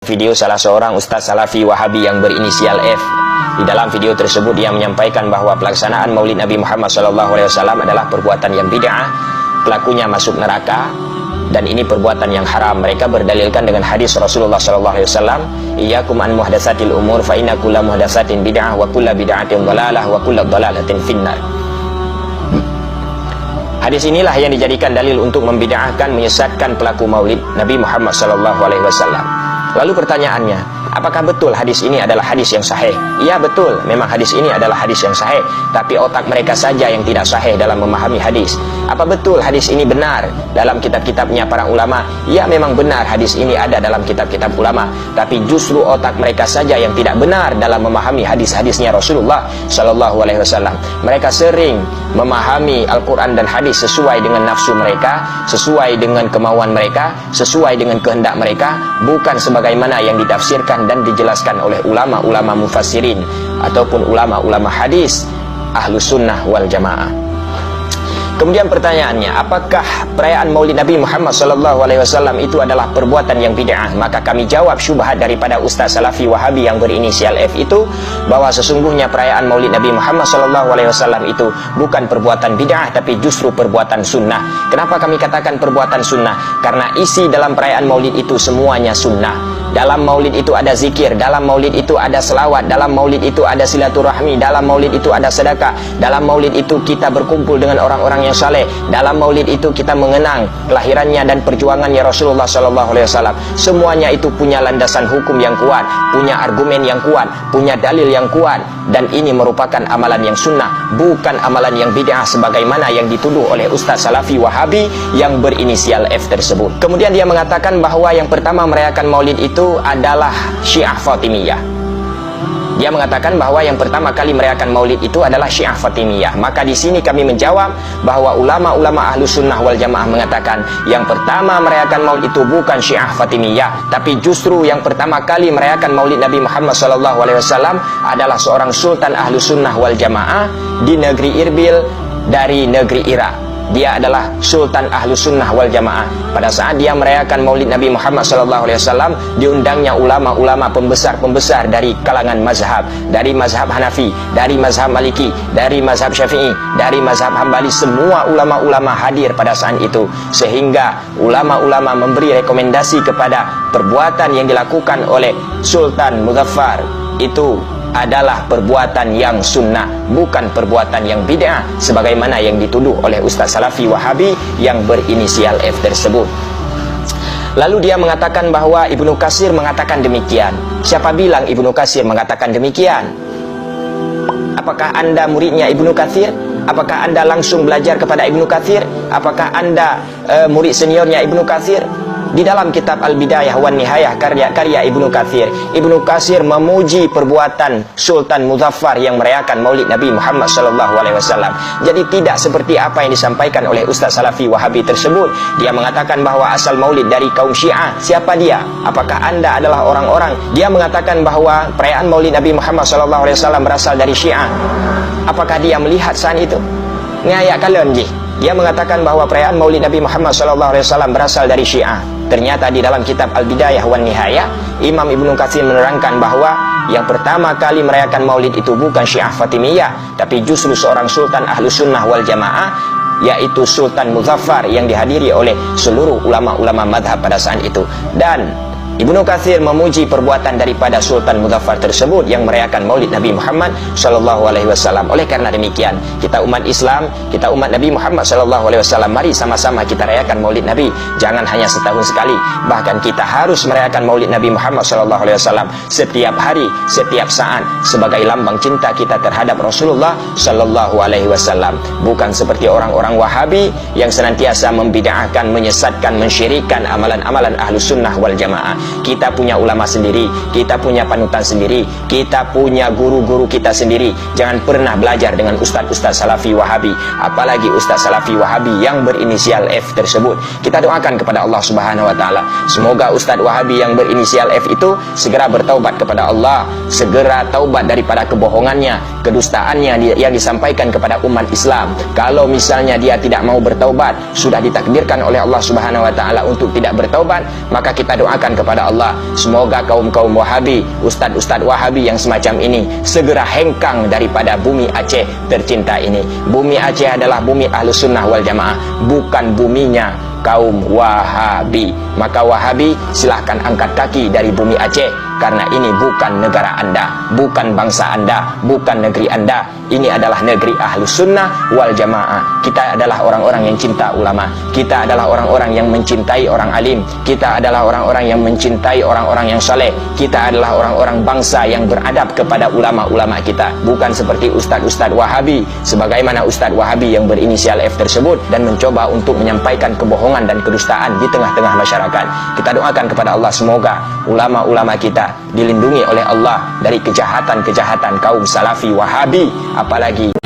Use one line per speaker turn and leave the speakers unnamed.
video salah seorang Ustaz Salafi Wahabi yang berinisial F. Di dalam video tersebut dia menyampaikan bahwa pelaksanaan Maulid Nabi Muhammad SAW adalah perbuatan yang bid'ah, pelakunya masuk neraka, dan ini perbuatan yang haram. Mereka berdalilkan dengan hadis Rasulullah SAW, "Iyyakum an muhdatsatil umur fa inna kulla muhdatsatin bid'ah wa kulla bid'atin dhalalah wa kulla dhalalatin finnar." Hadis inilah yang dijadikan dalil untuk membid'ahkan, menyesatkan pelaku Maulid Nabi Muhammad SAW. Lalu pertanyaannya, apakah betul hadis ini adalah hadis yang sahih? Iya betul, memang hadis ini adalah hadis yang sahih, tapi otak mereka saja yang tidak sahih dalam memahami hadis. Apa betul hadis ini benar dalam kitab-kitabnya para ulama? Ya, memang benar hadis ini ada dalam kitab-kitab ulama, tapi justru otak mereka saja yang tidak benar dalam memahami hadis-hadisnya Rasulullah SAW. Mereka sering memahami Al-Quran dan hadis sesuai dengan nafsu mereka, sesuai dengan kemauan mereka, sesuai dengan kehendak mereka, bukan sebagaimana yang ditafsirkan dan dijelaskan oleh ulama-ulama mufassirin ataupun ulama-ulama hadis Ahlus Sunnah wal Jamaah. Kemudian pertanyaannya, apakah perayaan Maulid Nabi Muhammad SAW itu adalah perbuatan yang bid'ah? Maka kami jawab syubhat daripada Ustaz Salafi Wahabi yang berinisial F itu, bahwa sesungguhnya perayaan Maulid Nabi Muhammad SAW itu bukan perbuatan bid'ah, tapi justru perbuatan sunnah. Kenapa kami katakan perbuatan sunnah? Karena isi dalam perayaan Maulid itu semuanya sunnah. Dalam Maulid itu ada zikir, dalam Maulid itu ada selawat, dalam Maulid itu ada silaturahmi, dalam Maulid itu ada sedekah, dalam Maulid itu kita berkumpul dengan orang-orang yang saleh, dalam Maulid itu kita mengenang kelahirannya dan perjuangannya Rasulullah SAW. Semuanya itu punya landasan hukum yang kuat, punya argumen yang kuat, punya dalil yang kuat, dan ini merupakan amalan yang sunnah, bukan amalan yang bid'ah sebagaimana yang dituduh oleh Ustaz Salafi Wahabi yang berinisial F tersebut. Kemudian dia mengatakan bahwa yang pertama merayakan Maulid itu adalah Syiah Fatimiyah. Dia mengatakan bahwa yang pertama kali merayakan Maulid itu adalah Syiah Fatimiyah. Maka di sini kami menjawab bahwa ulama-ulama Ahlus Sunnah wal Jamaah mengatakan yang pertama merayakan Maulid itu bukan Syiah Fatimiyah, tapi justru yang pertama kali merayakan Maulid Nabi Muhammad SAW adalah seorang Sultan Ahlus Sunnah wal Jamaah di negeri Irbil dari negeri Irak. Dia adalah Sultan Ahlus Sunnah wal Jamaah. Pada saat dia merayakan Maulid Nabi Muhammad SAW, diundangnya ulama-ulama pembesar-pembesar dari kalangan mazhab, dari mazhab Hanafi, dari mazhab Maliki, dari mazhab Syafi'i, dari mazhab Hambali. Semua ulama-ulama hadir pada saat itu, sehingga ulama-ulama memberi rekomendasi kepada perbuatan yang dilakukan oleh Sultan Muzaffar itu adalah perbuatan yang sunnah, bukan perbuatan yang bid'ah sebagaimana yang dituduh oleh Ustaz Salafi Wahabi yang berinisial F tersebut. Lalu dia mengatakan bahwa Ibnu Katsir mengatakan demikian. Siapa bilang Ibnu Katsir mengatakan demikian? Apakah Anda muridnya Ibnu Katsir? Apakah Anda langsung belajar kepada Ibnu Katsir? Apakah Anda murid seniornya Ibnu Katsir? Di dalam kitab Al-Bidayah wan Nihayah karya Ibnu Katsir, Ibnu Katsir memuji perbuatan Sultan Muzaffar yang merayakan Maulid Nabi Muhammad SAW. Jadi tidak seperti apa yang disampaikan oleh Ustaz Salafi Wahabi tersebut. Dia mengatakan bahwa asal Maulid dari kaum Syiah. Siapa dia? Apakah Anda adalah orang-orang? Dia mengatakan bahwa perayaan Maulid Nabi Muhammad SAW berasal dari Syiah. Apakah dia melihat saat itu? Ngayak kalian ji. Dia mengatakan bahwa perayaan Maulid Nabi Muhammad SAW berasal dari Syiah. Ternyata di dalam kitab Al-Bidayah wan Nihayah, Imam Ibnu Katsir menerangkan bahwa yang pertama kali merayakan Maulid itu bukan Syiah Fatimiyah, tapi justru seorang Sultan Ahlus Sunnah wal Jamaah, yaitu Sultan Muzaffar yang dihadiri oleh seluruh ulama-ulama madhab pada saat itu. Dan Ibnu Katsir memuji perbuatan daripada Sultan Muzaffar tersebut yang merayakan Maulid Nabi Muhammad SAW. Oleh karena demikian, kita umat Islam, kita umat Nabi Muhammad SAW, mari sama-sama kita rayakan Maulid Nabi. Jangan hanya setahun sekali, bahkan kita harus merayakan Maulid Nabi Muhammad SAW setiap hari, setiap saat, sebagai lambang cinta kita terhadap Rasulullah SAW. Bukan seperti orang-orang Wahabi yang senantiasa membid'ahkan, menyesatkan, mensyirikkan amalan-amalan Ahlus Sunnah wal Jamaah. Kita punya ulama sendiri, kita punya panutan sendiri, kita punya guru-guru kita sendiri. Jangan pernah belajar dengan ustaz-ustaz Salafi Wahabi, apalagi ustaz Salafi Wahabi yang berinisial F tersebut. Kita doakan kepada Allah Subhanahu wa taala, semoga ustaz Wahabi yang berinisial F itu segera bertaubat kepada Allah, segera taubat daripada kebohongannya, kedustaannya yang disampaikan kepada umat Islam. Kalau misalnya dia tidak mau bertaubat, sudah ditakdirkan oleh Allah Subhanahu wa taala untuk tidak bertaubat, maka kita doakan kepada kepada Allah, semoga kaum-kaum Wahabi, ustaz-ustaz Wahabi yang semacam ini segera hengkang daripada bumi Aceh tercinta ini. Bumi Aceh adalah bumi Ahlus Sunnah wal Jamaah, bukan buminya kaum Wahabi. Maka Wahabi silahkan angkat kaki dari bumi Aceh, karena ini bukan negara anda, bukan bangsa anda, bukan negeri anda. Ini adalah negeri Ahlus Sunnah wal Jamaah. Kita adalah orang-orang yang cinta ulama, kita adalah orang-orang yang mencintai orang alim, kita adalah orang-orang yang mencintai orang-orang yang saleh, kita adalah orang-orang bangsa yang beradab kepada ulama-ulama kita, bukan seperti ustaz-ustaz Wahabi sebagaimana ustaz Wahabi yang berinisial F tersebut dan mencoba untuk menyampaikan kebohongan dan kedustaan di tengah-tengah masyarakat. Kita doakan kepada Allah, semoga ulama-ulama kita dilindungi oleh Allah dari kejahatan-kejahatan kaum Salafi Wahabi, apalagi